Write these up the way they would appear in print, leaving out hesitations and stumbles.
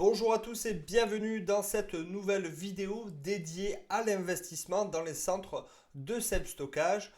Bonjour à tous et bienvenue dans cette nouvelle vidéo dédiée à l'investissement dans les centres de self-stockage.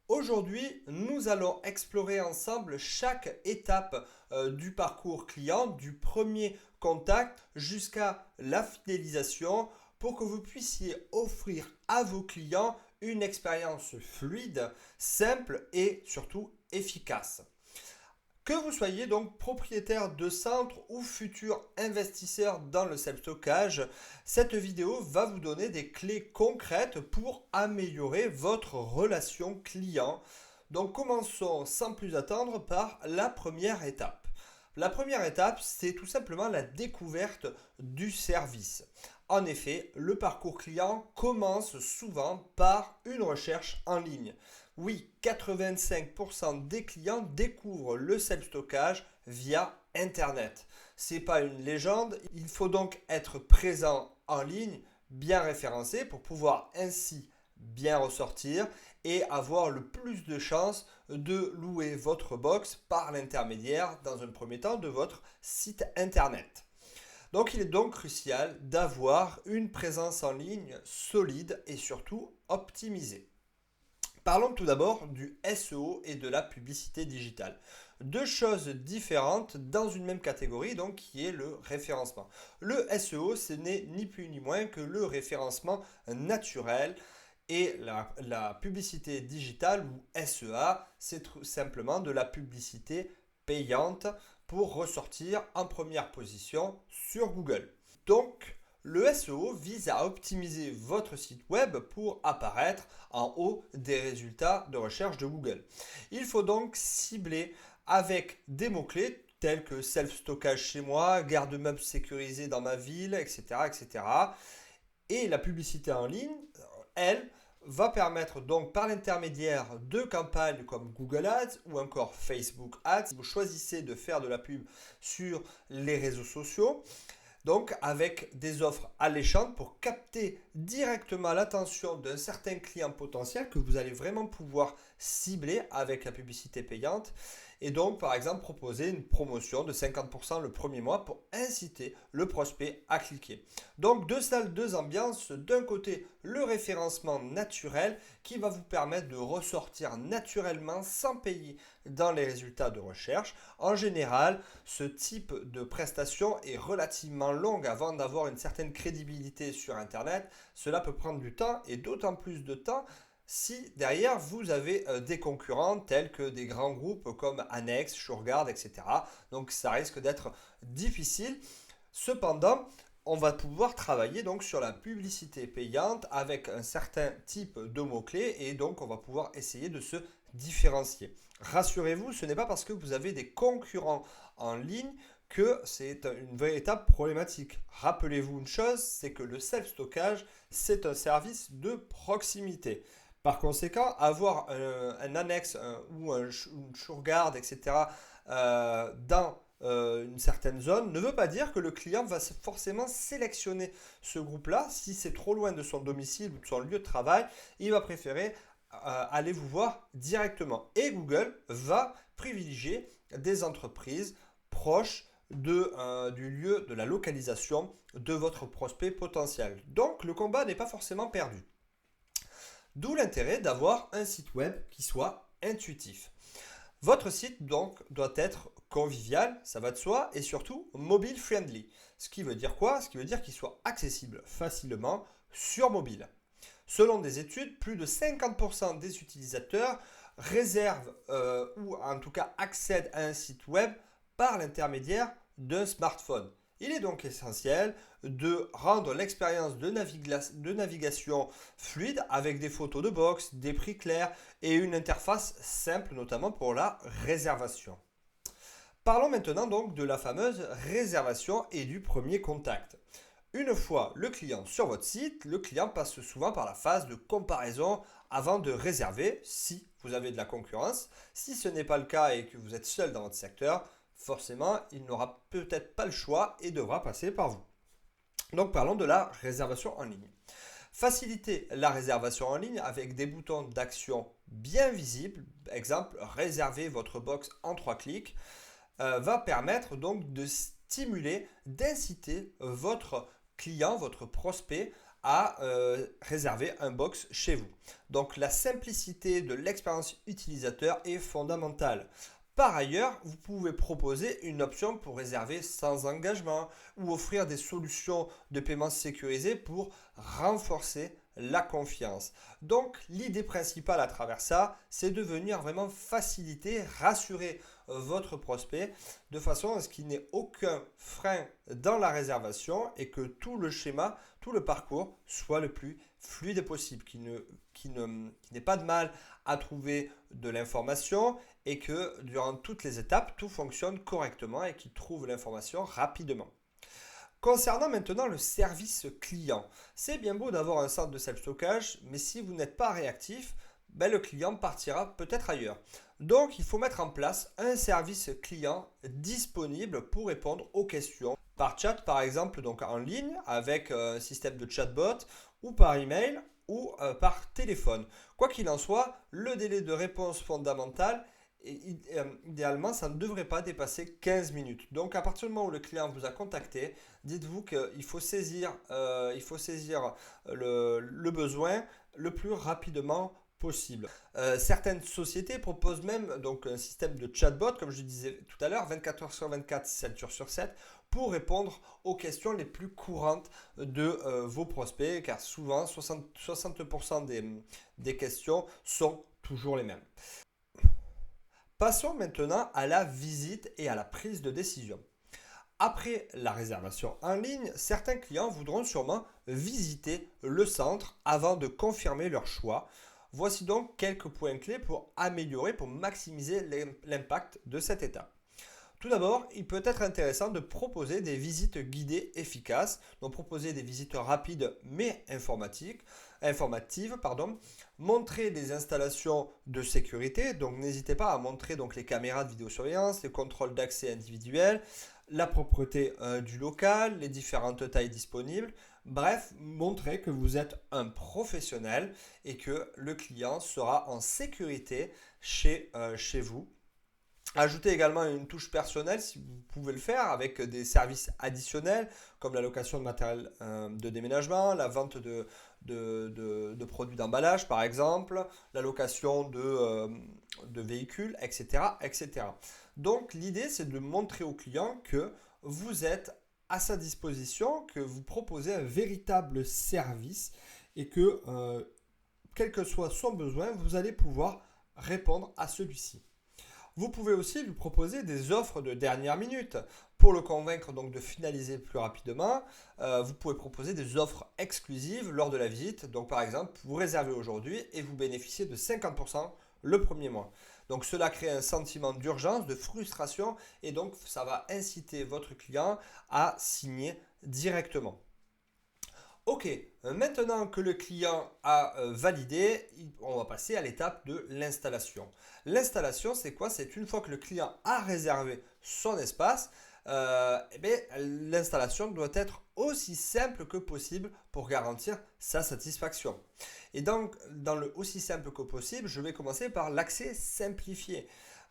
Aujourd'hui, nous allons explorer ensemble chaque étape du parcours client, du premier contact jusqu'à la fidélisation pour que vous puissiez offrir à vos clients une expérience fluide, simple et surtout efficace. Que vous soyez donc propriétaire de centre ou futur investisseur dans le self-stockage, cette vidéo va vous donner des clés concrètes pour améliorer votre relation client. Donc commençons sans plus attendre par la première étape. La première étape, c'est tout simplement la découverte du service. En effet, le parcours client commence souvent par une recherche en ligne. Oui, 85% des clients découvrent le self-stockage via Internet. Ce n'est pas une légende, il faut donc être présent en ligne, bien référencé pour pouvoir ainsi bien ressortir et avoir le plus de chances de louer votre box par l'intermédiaire, dans un premier temps, de votre site Internet. Donc il est donc crucial d'avoir une présence en ligne solide et surtout optimisée. Parlons tout d'abord du SEO et de la publicité digitale. Deux choses différentes dans une même catégorie, donc qui est le référencement. Le SEO, ce n'est ni plus ni moins que le référencement naturel. Et la publicité digitale ou SEA, c'est tout simplement de la publicité payante pour ressortir en première position sur Google. Donc, le SEO vise à optimiser votre site web pour apparaître en haut des résultats de recherche de Google. Il faut donc cibler avec des mots-clés tels que self-stockage chez moi, garde-meubles sécurisé dans ma ville, etc., etc. Et la publicité en ligne, elle, va permettre donc par l'intermédiaire de campagnes comme Google Ads ou encore Facebook Ads, vous choisissez de faire de la pub sur les réseaux sociaux, donc avec des offres alléchantes pour capter directement l'attention d'un certain client potentiel que vous allez vraiment pouvoir cibler avec la publicité payante. Et donc, par exemple, proposer une promotion de 50% le premier mois pour inciter le prospect à cliquer. Donc, deux salles, deux ambiances. D'un côté, le référencement naturel qui va vous permettre de ressortir naturellement sans payer dans les résultats de recherche. En général, ce type de prestation est relativement longue avant d'avoir une certaine crédibilité sur Internet. Cela peut prendre du temps et d'autant plus de temps si derrière vous avez des concurrents tels que des grands groupes comme Annex, Shurgard, etc. Donc ça risque d'être difficile. Cependant, on va pouvoir travailler donc sur la publicité payante avec un certain type de mots-clés et donc on va pouvoir essayer de se différencier. Rassurez-vous, ce n'est pas parce que vous avez des concurrents en ligne que c'est une véritable problématique. Rappelez-vous une chose, c'est que le self-stockage, c'est un service de proximité. Par conséquent, avoir un annexe ou une Shurgard, etc., dans une certaine zone ne veut pas dire que le client va forcément sélectionner ce groupe-là. Si c'est trop loin de son domicile ou de son lieu de travail, il va préférer aller vous voir directement. Et Google va privilégier des entreprises proches du lieu de la localisation de votre prospect potentiel. Donc le combat n'est pas forcément perdu. D'où l'intérêt d'avoir un site web qui soit intuitif. Votre site donc doit être convivial, ça va de soi, et surtout mobile friendly. Ce qui veut dire quoi? Ce qui veut dire qu'il soit accessible facilement sur mobile. Selon des études, plus de 50% des utilisateurs réservent ou en tout cas accèdent à un site web par l'intermédiaire d'un smartphone. Il est donc essentiel de rendre l'expérience de navigation fluide avec des photos de box, des prix clairs et une interface simple notamment pour la réservation. Parlons maintenant donc de la fameuse réservation et du premier contact. Une fois le client sur votre site, le client passe souvent par la phase de comparaison avant de réserver si vous avez de la concurrence. Si ce n'est pas le cas et que vous êtes seul dans votre secteur, forcément, il n'aura peut-être pas le choix et devra passer par vous. Donc parlons de la réservation en ligne. Faciliter la réservation en ligne avec des boutons d'action bien visibles, exemple réserver votre box en 3 clics, va permettre donc de stimuler, d'inciter votre client, votre prospect à réserver un box chez vous. Donc la simplicité de l'expérience utilisateur est fondamentale. Par ailleurs, vous pouvez proposer une option pour réserver sans engagement ou offrir des solutions de paiement sécurisées pour renforcer la confiance. Donc l'idée principale à travers ça, c'est de venir vraiment faciliter, rassurer votre prospect de façon à ce qu'il n'ait aucun frein dans la réservation et que tout le schéma, tout le parcours soit le plus fluide possible, qu'il n'ait pas de mal à trouver de l'information et que durant toutes les étapes, tout fonctionne correctement et qu'il trouve l'information rapidement. Concernant maintenant le service client, c'est bien beau d'avoir un centre de self-stockage, mais si vous n'êtes pas réactif, le client partira peut-être ailleurs. Donc, il faut mettre en place un service client disponible pour répondre aux questions par chat, par exemple, donc en ligne avec un système de chatbot ou par email ou par téléphone. Quoi qu'il en soit, le délai de réponse fondamental idéalement, ça ne devrait pas dépasser 15 minutes. Donc, à partir du moment où le client vous a contacté, dites-vous qu'il faut saisir, le besoin le plus rapidement possible. Certaines sociétés proposent même donc un système de chatbot, comme je disais tout à l'heure, 24 heures sur 24, 7 jours sur 7, pour répondre aux questions les plus courantes de vos prospects, car souvent 60% des questions sont toujours les mêmes. Passons maintenant à la visite et à la prise de décision. Après la réservation en ligne, certains clients voudront sûrement visiter le centre avant de confirmer leur choix. Voici donc quelques points clés pour améliorer, pour maximiser l'impact de cette étape. Tout d'abord, il peut être intéressant de proposer des visites guidées efficaces, donc proposer des visites rapides mais informatives, montrer des installations de sécurité, donc n'hésitez pas à montrer donc les caméras de vidéosurveillance, les contrôles d'accès individuels, la propreté du local, les différentes tailles disponibles. Bref, montrez que vous êtes un professionnel et que le client sera en sécurité chez vous. Ajoutez également une touche personnelle si vous pouvez le faire avec des services additionnels comme la location de matériel de déménagement, la vente de produits d'emballage par exemple, la location de véhicules, etc., etc. Donc l'idée c'est de montrer au client que vous êtes à sa disposition, que vous proposez un véritable service et que quel que soit son besoin, vous allez pouvoir répondre à celui-ci. Vous pouvez aussi lui proposer des offres de dernière minute. Pour le convaincre donc de finaliser plus rapidement, vous pouvez proposer des offres exclusives lors de la visite. Donc par exemple, vous réservez aujourd'hui et vous bénéficiez de 50% le premier mois. Donc cela crée un sentiment d'urgence, de frustration et donc ça va inciter votre client à signer directement. Ok, maintenant que le client a validé, on va passer à l'étape de l'installation. L'installation, c'est quoi? C'est une fois que le client a réservé son espace, l'installation doit être aussi simple que possible pour garantir sa satisfaction. Et donc, dans le aussi simple que possible, je vais commencer par l'accès simplifié.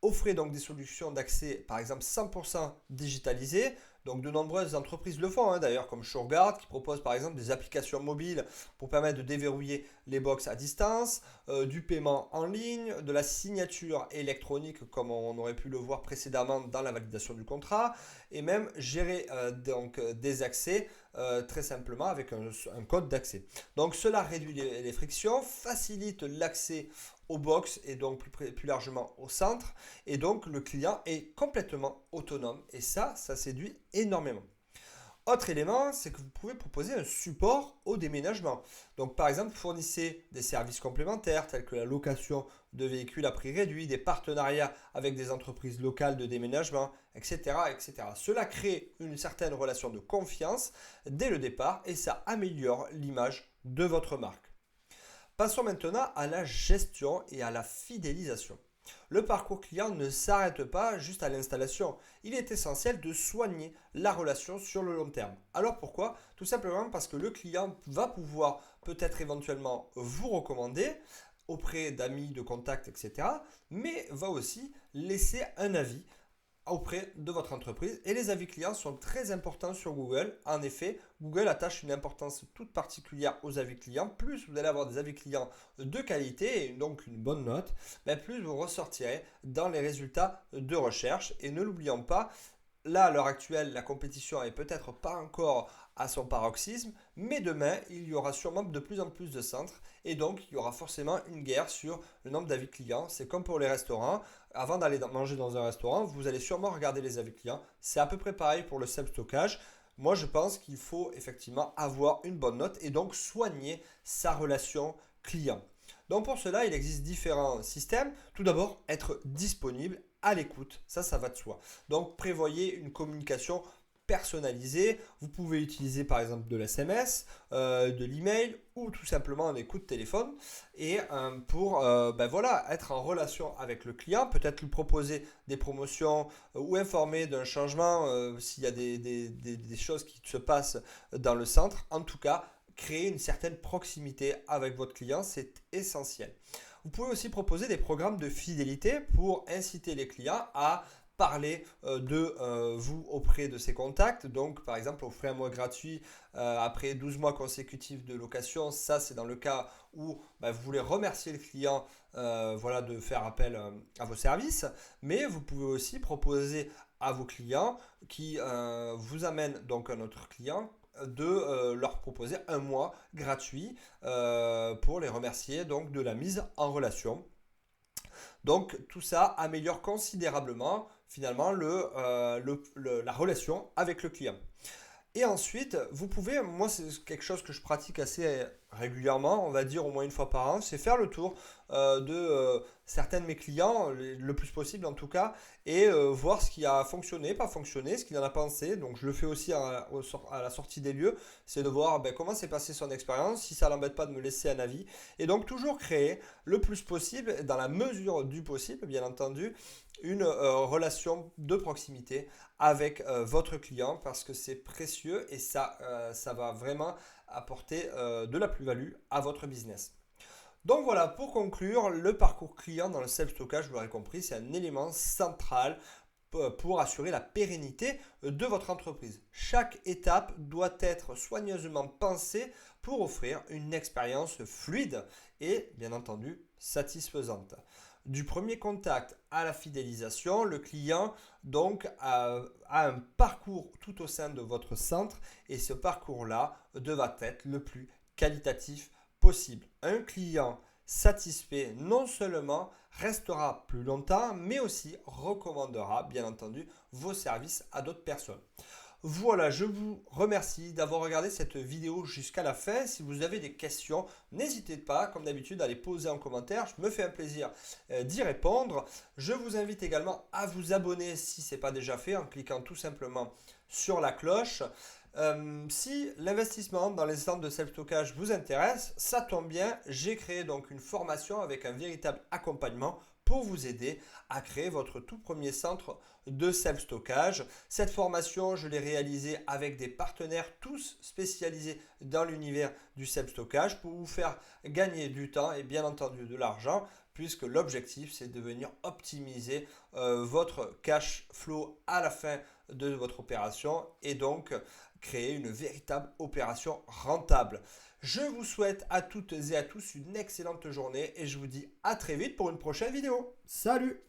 Offrez donc des solutions d'accès, par exemple 100% digitalisées. Donc de nombreuses entreprises le font d'ailleurs, comme Shurgard qui propose par exemple des applications mobiles pour permettre de déverrouiller les box à distance, du paiement en ligne, de la signature électronique comme on aurait pu le voir précédemment dans la validation du contrat et même gérer des accès très simplement avec un code d'accès. Donc cela réduit les frictions, facilite l'accès aux box et donc plus largement au centre et donc le client est complètement autonome et ça séduit énormément. Autre élément, c'est que vous pouvez proposer un support au déménagement. Donc par exemple, fournissez des services complémentaires tels que la location de véhicules à prix réduit, des partenariats avec des entreprises locales de déménagement, etc., etc. Cela crée une certaine relation de confiance dès le départ et ça améliore l'image de votre marque. Passons maintenant à la gestion et à la fidélisation. Le parcours client ne s'arrête pas juste à l'installation. Il est essentiel de soigner la relation sur le long terme. Alors pourquoi? Tout simplement parce que le client va pouvoir peut-être éventuellement vous recommander auprès d'amis, de contacts, etc. Mais va aussi laisser un avis auprès de votre entreprise. Et les avis clients sont très importants sur Google. En effet, Google attache une importance toute particulière aux avis clients. Plus vous allez avoir des avis clients de qualité et donc une bonne note, plus vous ressortirez dans les résultats de recherche. Et ne l'oublions pas, là, à l'heure actuelle, la compétition n'est peut-être pas encore à son paroxysme, mais demain, il y aura sûrement de plus en plus de centres et donc il y aura forcément une guerre sur le nombre d'avis clients. C'est comme pour les restaurants. Avant d'aller manger dans un restaurant, vous allez sûrement regarder les avis clients. C'est à peu près pareil pour le self-stockage. Moi, je pense qu'il faut effectivement avoir une bonne note et donc soigner sa relation client. Donc pour cela, il existe différents systèmes. Tout d'abord, être disponible à l'écoute. Ça va de soi. Donc prévoyez une communication personnalisé. Vous pouvez utiliser par exemple de l'SMS, de l'email ou tout simplement un coup de téléphone et pour voilà, être en relation avec le client, peut-être lui proposer des promotions ou informer d'un changement s'il y a des choses qui se passent dans le centre. En tout cas, créer une certaine proximité avec votre client, c'est essentiel. Vous pouvez aussi proposer des programmes de fidélité pour inciter les clients à parler de vous auprès de ses contacts. Donc, par exemple, offrir un mois gratuit après 12 mois consécutifs de location. Ça, c'est dans le cas où vous voulez remercier le client de faire appel à vos services. Mais vous pouvez aussi proposer à vos clients qui vous amènent donc un autre client de leur proposer un mois gratuit pour les remercier donc de la mise en relation. Donc tout ça améliore considérablement finalement la relation avec le client. Et ensuite, vous pouvez, moi c'est quelque chose que je pratique assez régulièrement, on va dire au moins une fois par an, c'est faire le tour de certains de mes clients, le plus possible en tout cas, et voir ce qui a fonctionné, pas fonctionné, ce qu'il en a pensé. Donc je le fais aussi à la sortie des lieux, c'est de voir comment s'est passée son expérience, si ça ne l'embête pas de me laisser un avis. Et donc toujours créer le plus possible, dans la mesure du possible bien entendu, une relation de proximité avec votre client parce que c'est précieux et ça va vraiment apporter de la plus-value à votre business. Donc voilà, pour conclure, le parcours client dans le self-stockage, vous l'aurez compris, c'est un élément central pour assurer la pérennité de votre entreprise. Chaque étape doit être soigneusement pensée pour offrir une expérience fluide et bien entendu satisfaisante. Du premier contact à la fidélisation, le client donc a un parcours tout au sein de votre centre et ce parcours-là devra être le plus qualitatif possible. Un client satisfait non seulement restera plus longtemps, mais aussi recommandera bien entendu vos services à d'autres personnes. Voilà, je vous remercie d'avoir regardé cette vidéo jusqu'à la fin. Si vous avez des questions, n'hésitez pas, comme d'habitude, à les poser en commentaire. Je me fais un plaisir d'y répondre. Je vous invite également à vous abonner si ce n'est pas déjà fait en cliquant tout simplement sur la cloche. Si l'investissement dans les centres de self-stockage vous intéresse, ça tombe bien, j'ai créé donc une formation avec un véritable accompagnement pour vous aider à créer votre tout premier centre de self-stockage. Cette formation, je l'ai réalisée avec des partenaires tous spécialisés dans l'univers du self-stockage pour vous faire gagner du temps et bien entendu de l'argent puisque l'objectif c'est de venir optimiser votre cash flow à la fin de votre opération et donc créer une véritable opération rentable. Je vous souhaite à toutes et à tous une excellente journée et je vous dis à très vite pour une prochaine vidéo. Salut!